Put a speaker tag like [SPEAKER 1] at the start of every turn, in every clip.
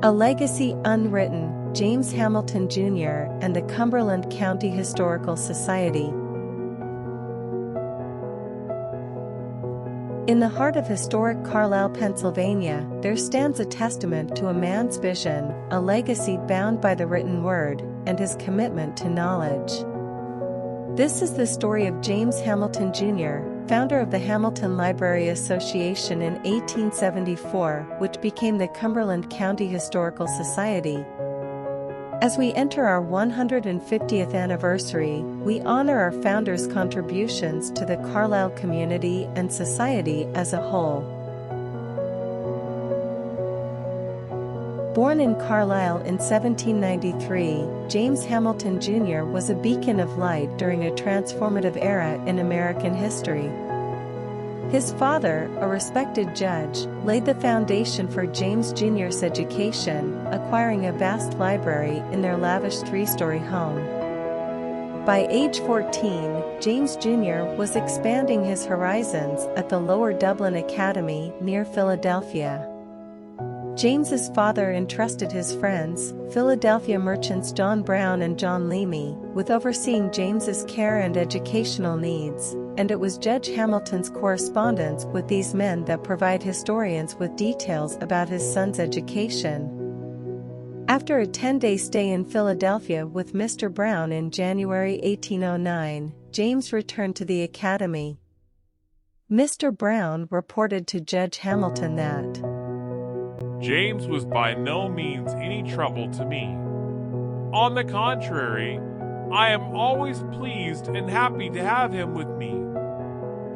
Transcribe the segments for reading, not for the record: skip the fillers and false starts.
[SPEAKER 1] A Legacy Unwritten, James Hamilton Jr. and the Cumberland County Historical Society. In the heart of historic Carlisle, Pennsylvania, there stands a testament to a man's vision, a legacy bound by the written word, and his commitment to knowledge. This is the story of James Hamilton Jr., founder of the Hamilton Library Association in 1874, which became the Cumberland County Historical Society. As we enter our 150th anniversary, we honor our founders' contributions to the Carlisle community and society as a whole. Born in Carlisle in 1793, James Hamilton Jr. was a beacon of light during a transformative era in American history. His father, a respected judge, laid the foundation for James Jr.'s education, acquiring a vast library in their lavish three-story home. By age 14, James Jr. was expanding his horizons at the Lower Dublin Academy near Philadelphia. James's father entrusted his friends, Philadelphia merchants John Brown and John Leamy, with overseeing James's care and educational needs, and it was Judge Hamilton's correspondence with these men that provide historians with details about his son's education. After a 10-day stay in Philadelphia with Mr. Brown in January 1809, James returned to the academy. Mr. Brown reported to Judge Hamilton that
[SPEAKER 2] James was by no means any trouble to me. On the contrary, I am always pleased and happy to have him with me.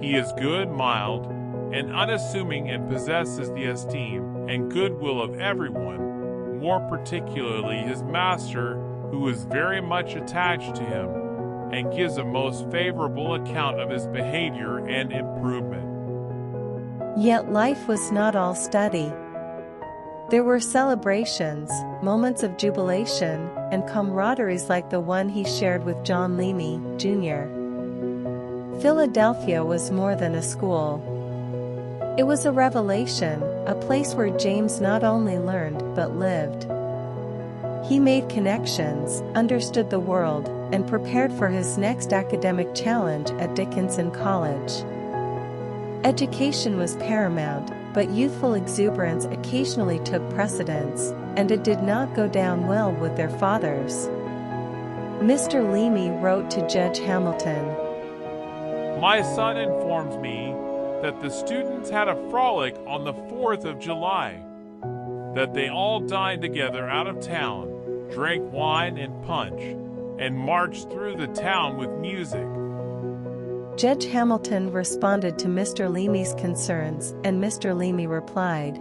[SPEAKER 2] He is good, mild, and unassuming, and possesses the esteem and goodwill of everyone, more particularly his master, who is very much attached to him, and gives a most favorable account of his behavior and improvement.
[SPEAKER 1] Yet life was not all study. There were celebrations, moments of jubilation, and camaraderies like the one he shared with John Leamy, Jr. Philadelphia was more than a school. It was a revelation, a place where James not only learned but lived. He made connections, understood the world, and prepared for his next academic challenge at Dickinson College. Education was paramount, but youthful exuberance occasionally took precedence, and it did not go down well with their fathers. Mr. Leamy wrote to Judge Hamilton,
[SPEAKER 2] "My son informs me that the students had a frolic on the 4th of July, that they all dined together out of town, drank wine and punch, and marched through the town with music."
[SPEAKER 1] Judge Hamilton responded to Mr. Leamy's concerns, and Mr. Leamy replied,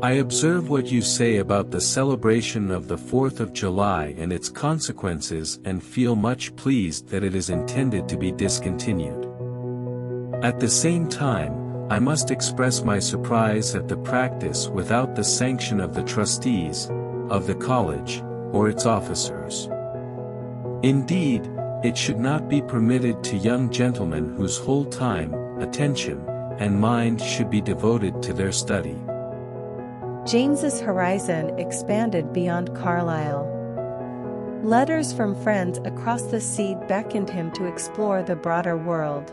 [SPEAKER 3] "I observe what you say about the celebration of the 4th of July and its consequences, and feel much pleased that it is intended to be discontinued. At the same time, I must express my surprise at the practice without the sanction of the trustees, of the college, or its officers. Indeed, it should not be permitted to young gentlemen whose whole time, attention, and mind should be devoted to their study."
[SPEAKER 1] James's horizon expanded beyond Carlisle. Letters from friends across the sea beckoned him to explore the broader world.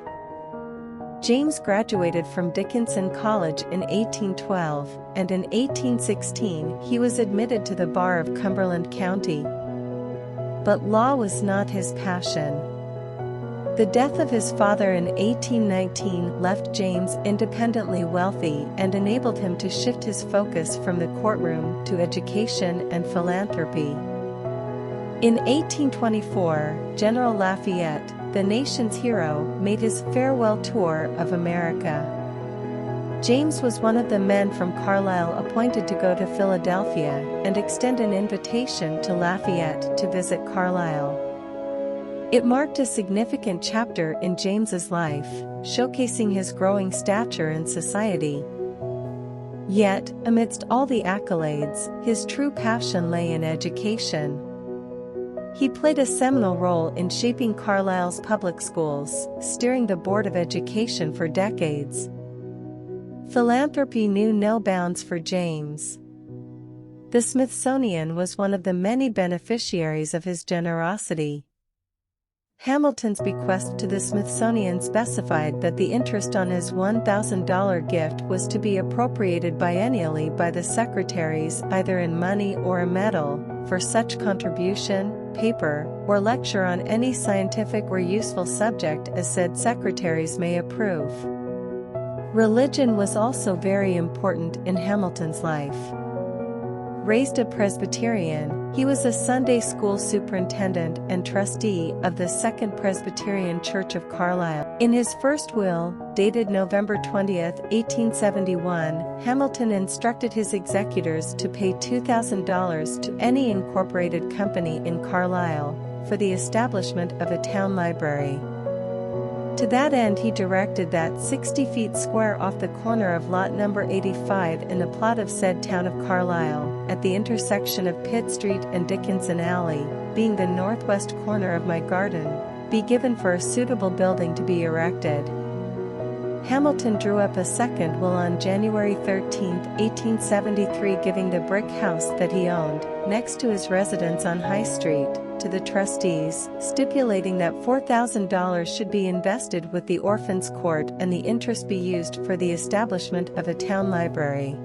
[SPEAKER 1] James graduated from Dickinson College in 1812, and in 1816 he was admitted to the bar of Cumberland County. But law was not his passion. The death of his father in 1819 left James independently wealthy and enabled him to shift his focus from the courtroom to education and philanthropy. In 1824, General Lafayette, the nation's hero, made his farewell tour of America. James was one of the men from Carlisle appointed to go to Philadelphia and extend an invitation to Lafayette to visit Carlisle. It marked a significant chapter in James's life, showcasing his growing stature in society. Yet, amidst all the accolades, his true passion lay in education. He played a seminal role in shaping Carlisle's public schools, steering the Board of Education for decades. Philanthropy knew no bounds for James. The Smithsonian was one of the many beneficiaries of his generosity. Hamilton's bequest to the Smithsonian specified that the interest on his $1,000 gift was to be appropriated biennially by the secretaries either in money or a medal, for such contribution, paper, or lecture on any scientific or useful subject as said secretaries may approve. Religion was also very important in Hamilton's life. Raised a Presbyterian, he was a Sunday school superintendent and trustee of the Second Presbyterian Church of Carlisle. In his first will, dated November 20, 1871, Hamilton instructed his executors to pay $2,000 to any incorporated company in Carlisle for the establishment of a town library. To that end he directed that 60 feet square off the corner of lot number 85 in the plot of said town of Carlisle, at the intersection of Pitt Street and Dickinson Alley, being the northwest corner of my garden, be given for a suitable building to be erected. Hamilton drew up a second will on January 13, 1873, giving the brick house that he owned, next to his residence on High Street, to the trustees, stipulating that $4,000 should be invested with the Orphans' Court and the interest be used for the establishment of a town library.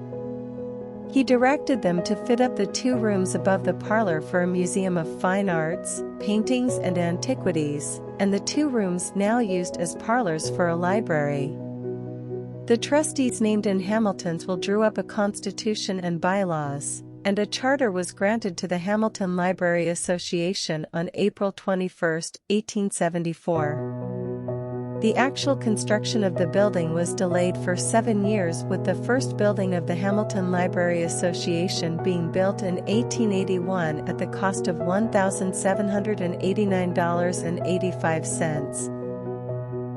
[SPEAKER 1] He directed them to fit up the 2 rooms above the parlor for a museum of fine arts, paintings and antiquities, and the 2 rooms now used as parlors for a library. The trustees named in Hamilton's will drew up a constitution and bylaws, and a charter was granted to the Hamilton Library Association on April 21, 1874. The actual construction of the building was delayed for 7 years, with the first building of the Hamilton Library Association being built in 1881 at the cost of $1,789.85.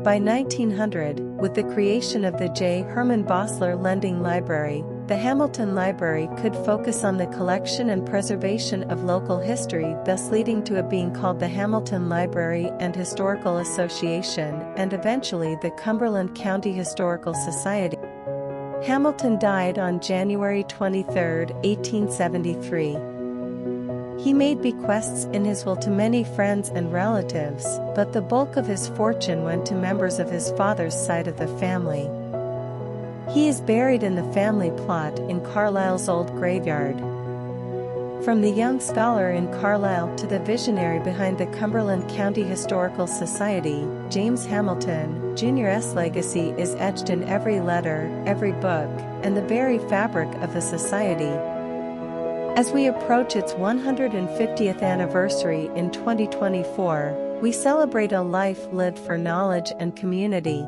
[SPEAKER 1] By 1900, with the creation of the J. Herman Bosler Lending Library, the Hamilton Library could focus on the collection and preservation of local history, thus leading to it being called the Hamilton Library and Historical Association, and eventually the Cumberland County Historical Society. Hamilton died on January 23, 1873. He made bequests in his will to many friends and relatives, but the bulk of his fortune went to members of his father's side of the family. He is buried in the family plot in Carlisle's old graveyard. From the young scholar in Carlisle to the visionary behind the Cumberland County Historical Society, James Hamilton, Jr.'s legacy is etched in every letter, every book, and the very fabric of the society. As we approach its 150th anniversary in 2024, we celebrate a life lived for knowledge and community,